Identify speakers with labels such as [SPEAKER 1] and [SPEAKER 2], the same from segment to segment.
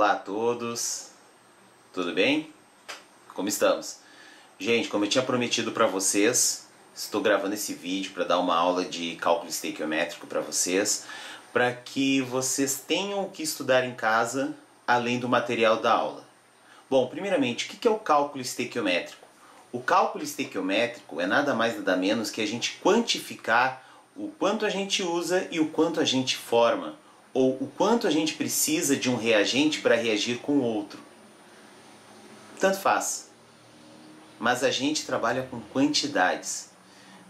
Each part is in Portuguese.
[SPEAKER 1] Olá a todos, tudo bem? Como estamos? Gente, como eu tinha prometido para vocês, estou gravando esse vídeo para dar uma aula de cálculo estequiométrico para vocês, para que vocês tenham o que estudar em casa, além do material da aula. Bom, primeiramente, o que é o cálculo estequiométrico? O cálculo estequiométrico é nada mais nada menos que a gente quantificar o quanto a gente usa e o quanto a gente forma, ou o quanto a gente precisa de um reagente para reagir com o outro. Tanto faz. Mas a gente trabalha com quantidades.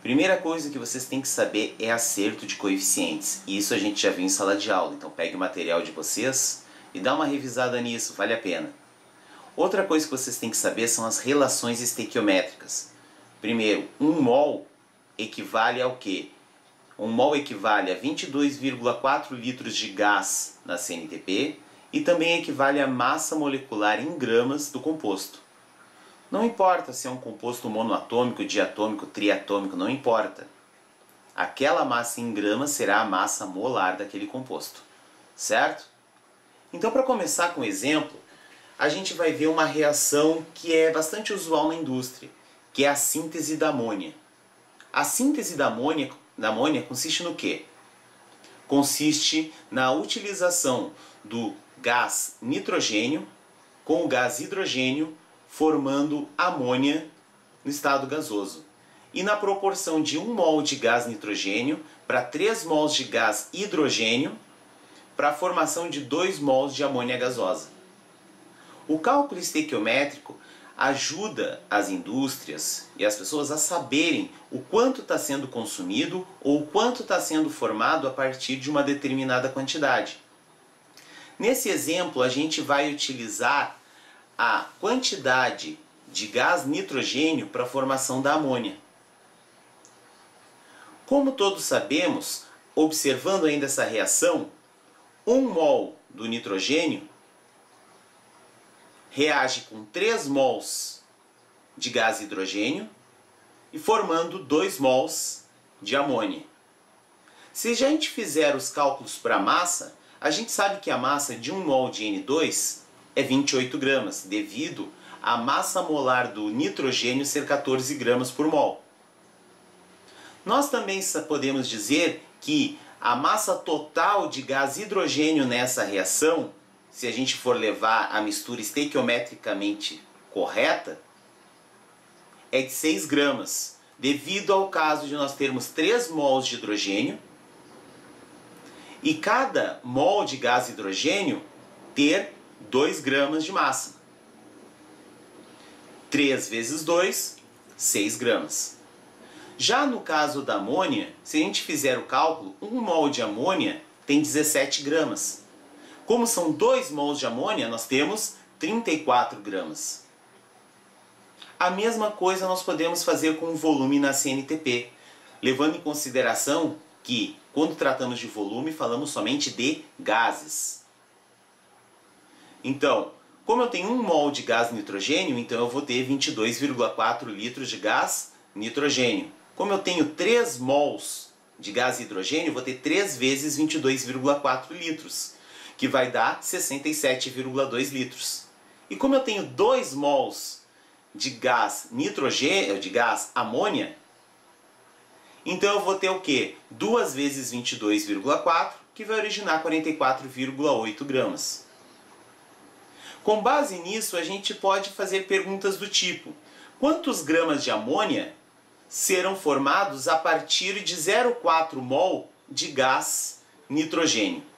[SPEAKER 1] Primeira coisa que vocês têm que saber é acerto de coeficientes. E isso a gente já viu em sala de aula. Então pegue o material de vocês e dá uma revisada nisso, vale a pena. Outra coisa que vocês têm que saber são as relações estequiométricas. Primeiro, 1 mol equivale ao quê? 1 mol equivale a 22,4 litros de gás na CNTP e também equivale à massa molecular em gramas do composto. Não importa se é um composto monoatômico, diatômico, triatômico, não importa. Aquela massa em gramas será a massa molar daquele composto, certo? Então, para começar com o exemplo, a gente vai ver uma reação que é bastante usual na indústria, que é a síntese da amônia. A síntese da amônia consiste no quê? Consiste na utilização do gás nitrogênio com o gás hidrogênio formando amônia no estado gasoso. E na proporção de 1 mol de gás nitrogênio para 3 mols de gás hidrogênio para a formação de 2 mols de amônia gasosa. O cálculo estequiométrico ajuda as indústrias e as pessoas a saberem o quanto está sendo consumido ou o quanto está sendo formado a partir de uma determinada quantidade. Nesse exemplo, a gente vai utilizar a quantidade de gás nitrogênio para a formação da amônia. Como todos sabemos, observando ainda essa reação, 1 mol do nitrogênio reage com 3 mols de gás hidrogênio e formando 2 mols de amônia. Se a gente fizer os cálculos para a massa, a gente sabe que a massa de 1 mol de N2 é 28 gramas, devido à massa molar do nitrogênio ser 14 gramas por mol. Nós também podemos dizer que a massa total de gás hidrogênio nessa reação, se a gente for levar a mistura estequiometricamente correta, é de 6 gramas, devido ao caso de nós termos 3 mols de hidrogênio e cada mol de gás hidrogênio ter 2 gramas de massa. 3 vezes 2, 6 gramas. Já no caso da amônia, se a gente fizer o cálculo, 1 mol de amônia tem 17 gramas. Como são 2 mols de amônia, nós temos 34 gramas. A mesma coisa nós podemos fazer com o volume na CNTP, levando em consideração que, quando tratamos de volume, falamos somente de gases. Então, como eu tenho 1 mol de gás nitrogênio, então eu vou ter 22,4 litros de gás nitrogênio. Como eu tenho 3 mols de gás hidrogênio, eu vou ter 3 vezes 22,4 litros. Que vai dar 67,2 litros. E como eu tenho 2 mols de gás nitrogênio, de gás amônia, então eu vou ter o quê? 2 vezes 22,4, que vai originar 44,8 gramas. Com base nisso, a gente pode fazer perguntas do tipo: quantos gramas de amônia serão formados a partir de 0,4 mol de gás nitrogênio?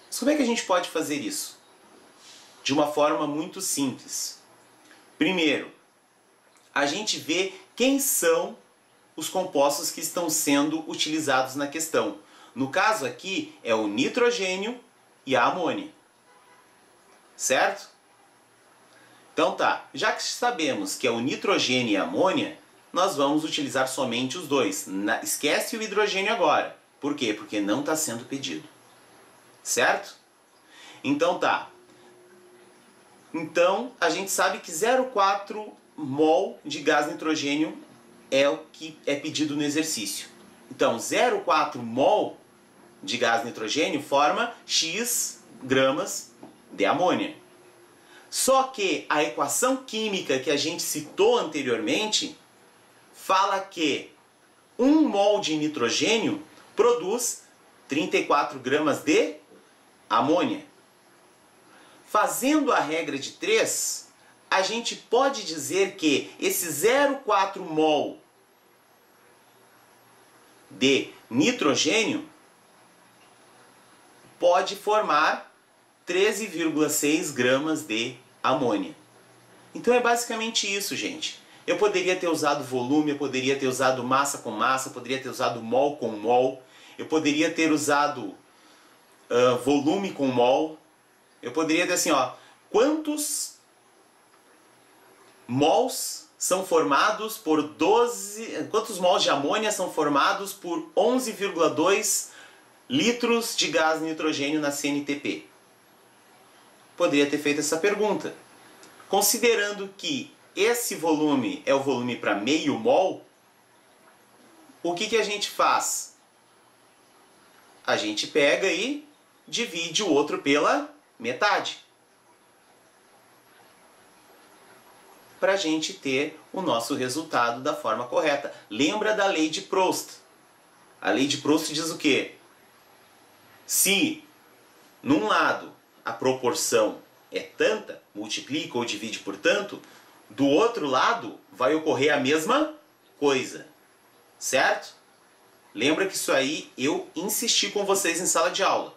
[SPEAKER 1] Mas como é que a gente pode fazer isso? De uma forma muito simples. Primeiro, a gente vê quem são os compostos que estão sendo utilizados na questão. No caso aqui, é o nitrogênio e a amônia. Certo? Então tá, já que sabemos que é o nitrogênio e a amônia, nós vamos utilizar somente os dois. Esquece o hidrogênio agora. Por quê? Porque não está sendo pedido. Certo? Então tá. Então a gente sabe que 0,4 mol de gás nitrogênio é o que é pedido no exercício. Então 0,4 mol de gás nitrogênio forma X gramas de amônia. Só que a equação química que a gente citou anteriormente fala que 1 mol de nitrogênio produz 34 gramas de amônia. Fazendo a regra de 3, a gente pode dizer que esse 0,4 mol de nitrogênio pode formar 13,6 gramas de amônia. Então é basicamente isso, gente. Eu poderia ter usado volume, eu poderia ter usado massa com massa, eu poderia ter usado mol com mol, eu poderia ter usado volume com mol, eu poderia ter assim, ó, quantos mols são formados por 12... Quantos mols de amônia são formados por 11,2 litros de gás nitrogênio na CNTP? Poderia ter feito essa pergunta. Considerando que esse volume é o volume para meio mol, o que a gente faz? A gente pega e divide o outro pela metade. Para a gente ter o nosso resultado da forma correta. Lembra da lei de Proust? A lei de Proust diz o quê? Se num lado a proporção é tanta, multiplica ou divide por tanto, do outro lado vai ocorrer a mesma coisa. Certo? Lembra que isso aí eu insisti com vocês em sala de aula.